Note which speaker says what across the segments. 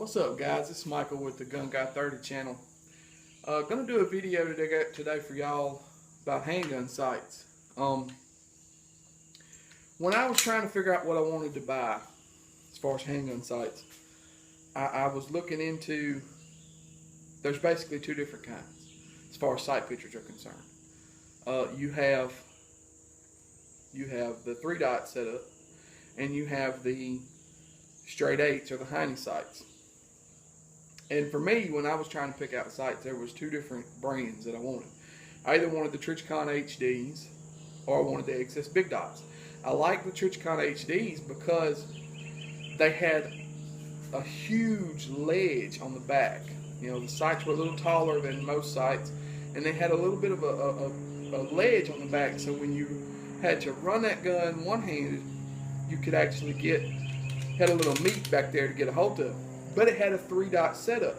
Speaker 1: What's up, guys? It's Michael with the Gun Guy 30 channel. Gonna do a video today for y'all about handgun sights. When I was trying to figure out what I wanted to buy as far as handgun sights, I was looking into, there's basically two different kinds as far as sight pictures are concerned. You have the 3-dot setup, and you have the straight 8s or the Heine sights. And for me, when I was trying to pick out sights, there was two different brands that I wanted. I either wanted the Trichcon HDs or I wanted the XS Big Dots. I liked the Trichcon HDs because they had a huge ledge on the back. You know, the sights were a little taller than most sights, and they had a little bit of a ledge on the back, so when you had to run that gun one-handed, you could actually had a little meat back there to get a hold of. But it had a 3-dot setup.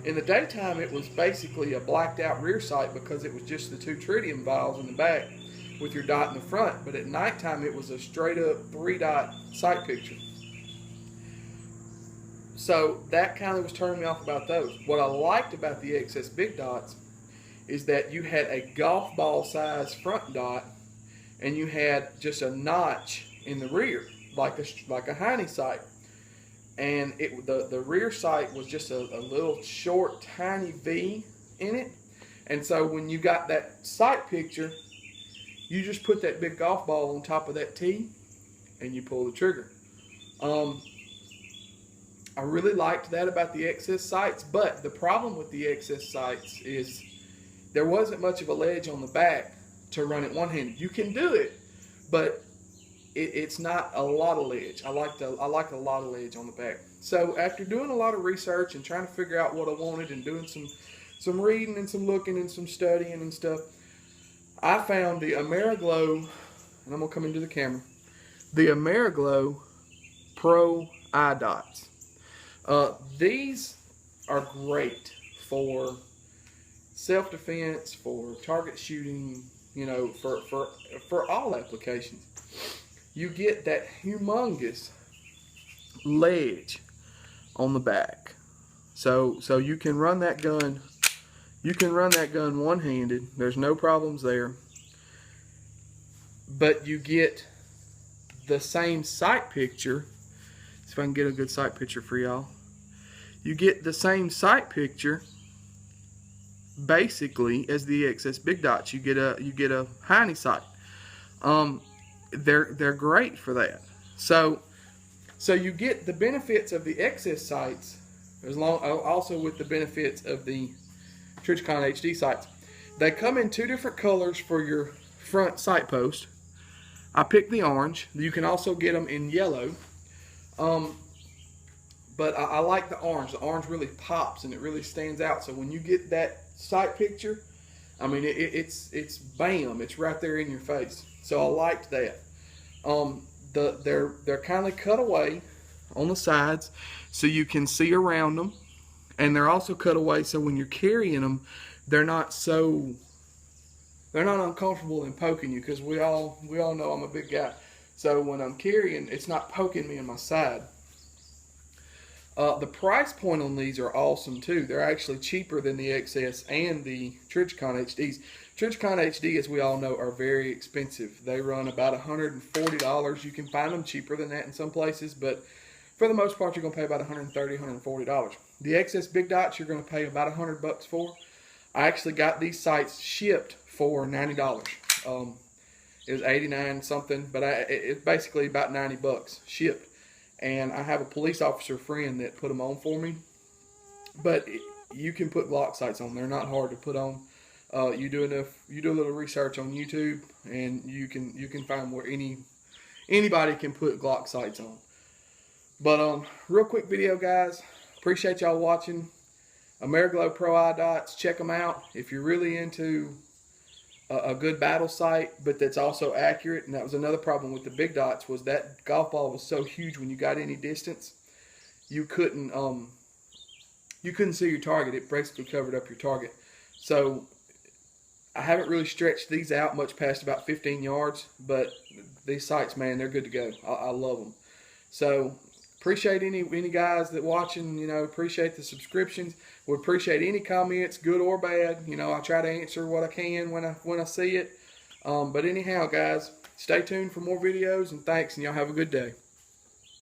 Speaker 1: In the daytime, it was basically a blacked out rear sight because it was just the two tritium vials in the back with your dot in the front. But at nighttime, it was a straight up 3-dot sight picture. So that kind of was turning me off about those. What I liked about the XS Big Dots is that you had a golf ball size front dot and you had just a notch in the rear, like a Heine sight. And the rear sight was just a little short, tiny V in it. And so when you got that sight picture, you just put that big golf ball on top of that tee and you pull the trigger. I really liked that about the XS sights, but the problem with the XS sights is there wasn't much of a ledge on the back to run it one-handed. You can do it, but it's not a lot of ledge. I like a lot of ledge on the back. So after doing a lot of research and trying to figure out what I wanted and doing some reading and some looking and some studying and stuff, I found the Ameriglo, and I'm gonna come into the camera, the Ameriglo Pro Eye Dots. These are great for self-defense, for target shooting, you know, for all applications. You get that humongous ledge on the back, so you can run that gun. You can run that gun one-handed. There's no problems there. But you get the same sight picture. See if I can get a good sight picture for y'all. You get the same sight picture basically as the XS Big Dots. You get a Heine sight. They're great for that. So you get the benefits of the XS sights also with the benefits of the Trichcon HD sights. They come in two different colors for your front sight post. I picked the orange. You can also get them in yellow. But I like the orange. The orange really pops and it really stands out. So when you get that sight picture, I mean it's bam, it's right there in your face. So I liked that. They're kind of cut away on the sides so you can see around them, and they're also cut away so when you're carrying them, they're not uncomfortable in poking you, because we all know I'm a big guy. So when I'm carrying, it's not poking me in my side. The price point on these are awesome too. They're actually cheaper than the XS and the Trichcon HDs. Trichcon HD, as we all know, are very expensive. They run about $140. You can find them cheaper than that in some places, but for the most part, you're going to pay about $130, $140. The XS Big Dots, you're going to pay about $100 for. I actually got these sights shipped for $90. It was 89 something, but it's basically about 90 bucks shipped. And I have a police officer friend that put them on for me. But you can put Glock sights on. They're not hard to put on. You do a little research on YouTube, and you can find where anybody can put Glock sights on. But real quick video, guys. Appreciate y'all watching. Ameriglo Pro Eye Dots. Check them out if you're really into a good battle sight, but that's also accurate. And that was another problem with the Big Dots, was that golf ball was so huge when you got any distance, you couldn't see your target. It basically covered up your target. So I haven't really stretched these out much past about 15 yards, but these sights, man, they're good to go. I love them. So appreciate any guys that watching. You know, appreciate the subscriptions. Would appreciate any comments, good or bad. You know, I try to answer what I can when I see it. But anyhow, guys, stay tuned for more videos, and thanks, and y'all have a good day.